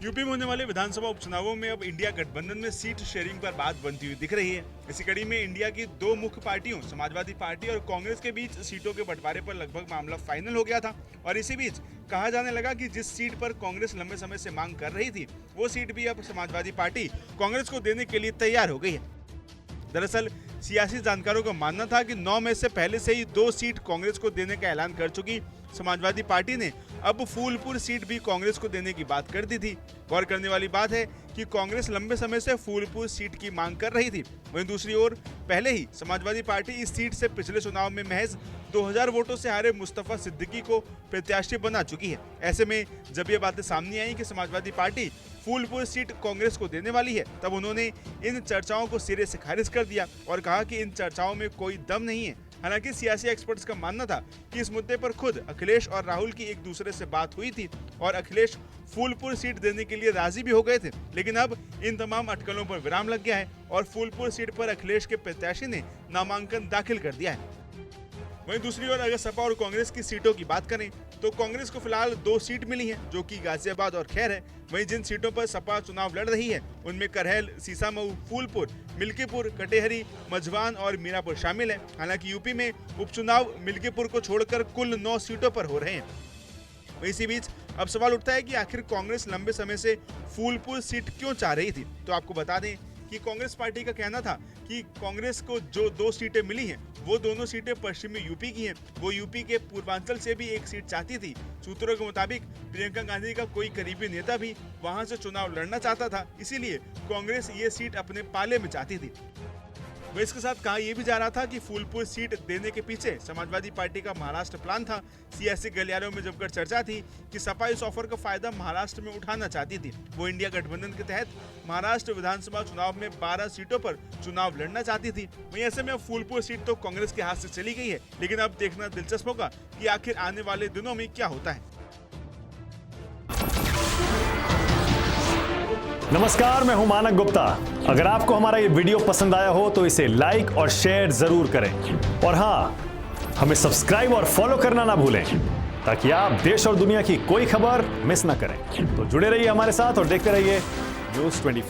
UP में होने वाले विधानसभा उपचुनावों में अब इंडिया गठबंधन में सीट शेयरिंग पर बात बनती हुई दिख रही है। इसी कड़ी में इंडिया की दो मुख्य पार्टियों समाजवादी पार्टी और कांग्रेस के बीच सीटों के बंटवारे पर लगभग मामला फाइनल हो गया था और इसी बीच कहा जाने लगा कि जिस सीट पर कांग्रेस लंबे समय से मांग कर रही थी वो सीट भी अब समाजवादी पार्टी कांग्रेस को देने के लिए तैयार हो गई है। दरअसल सियासी जानकारों का मानना था कि 9 मई से पहले से ही 2 सीट कांग्रेस को देने का ऐलान कर चुकी समाजवादी पार्टी ने अब फूलपुर सीट भी कांग्रेस को देने की बात कर दी थी। गौर करने वाली बात है कि कांग्रेस लंबे समय से फूलपुर सीट की मांग कर रही थी, वहीं दूसरी ओर पहले ही समाजवादी पार्टी इस सीट से पिछले चुनाव में महज 2000 वोटों से हारे मुस्तफा सिद्दीकी को प्रत्याशी बना चुकी है। ऐसे में जब ये बातें सामने आई कि समाजवादी पार्टी फूलपुर सीट कांग्रेस को देने वाली है, तब उन्होंने इन चर्चाओं को सिरे से खारिज कर दिया और कहा कि इन चर्चाओं में कोई दम नहीं है। हालांकि सियासी एक्सपर्ट्स का मानना था कि इस मुद्दे पर खुद अखिलेश और राहुल की एक दूसरे से बात हुई थी और अखिलेश फूलपुर सीट देने के लिए राजी भी हो गए थे, लेकिन अब इन तमाम अटकलों पर विराम लग गया है और फूलपुर सीट पर अखिलेश के प्रत्याशी ने नामांकन दाखिल कर दिया है। वहीं दूसरी ओर अगर सपा और कांग्रेस की सीटों की बात करें तो कांग्रेस को फिलहाल 2 सीट मिली हैं, जो कि गाजियाबाद और खैर है। वहीं जिन सीटों पर सपा चुनाव लड़ रही है उनमें करहल, सीसामऊ, फूलपुर, मिल्कीपुर, कटेहरी, मझवान और मीरापुर शामिल है। हालांकि यूपी में उपचुनाव मिल्कीपुर को छोड़कर कुल 9 सीटों पर हो रहे हैं। वहीं इसी बीच अब सवाल उठता है कि आखिर कांग्रेस लंबे समय से फूलपुर सीट क्यों चाह रही थी। तो आपको बता दें कि कांग्रेस पार्टी का कहना था कि कांग्रेस को जो 2 सीटें मिली हैं वो दोनों सीटें पश्चिमी यूपी की हैं। वो यूपी के पूर्वांचल से भी एक सीट चाहती थी। सूत्रों के मुताबिक प्रियंका गांधी का कोई करीबी नेता भी वहां से चुनाव लड़ना चाहता था, इसीलिए कांग्रेस ये सीट अपने पाले में चाहती थी। वह इसके साथ कहा यह भी जा रहा था कि फूलपुर सीट देने के पीछे समाजवादी पार्टी का महाराष्ट्र प्लान था। सियासी गलियारों में जमकर चर्चा थी कि सपा इस ऑफर का फायदा महाराष्ट्र में उठाना चाहती थी। वो इंडिया गठबंधन के तहत महाराष्ट्र विधानसभा चुनाव में 12 सीटों पर चुनाव लड़ना चाहती थी। वहीं ऐसे में फूलपुर सीट तो कांग्रेस के हाथ से चली गई है, लेकिन अब देखना दिलचस्प होगा कि आखिर आने वाले दिनों में क्या होता है। नमस्कार, मैं हूं मानक गुप्ता। अगर आपको हमारा ये वीडियो पसंद आया हो तो इसे लाइक और शेयर जरूर करें और हां, हमें सब्सक्राइब और फॉलो करना ना भूलें ताकि आप देश और दुनिया की कोई खबर मिस ना करें। तो जुड़े रहिए हमारे साथ और देखते रहिए न्यूज़ 24।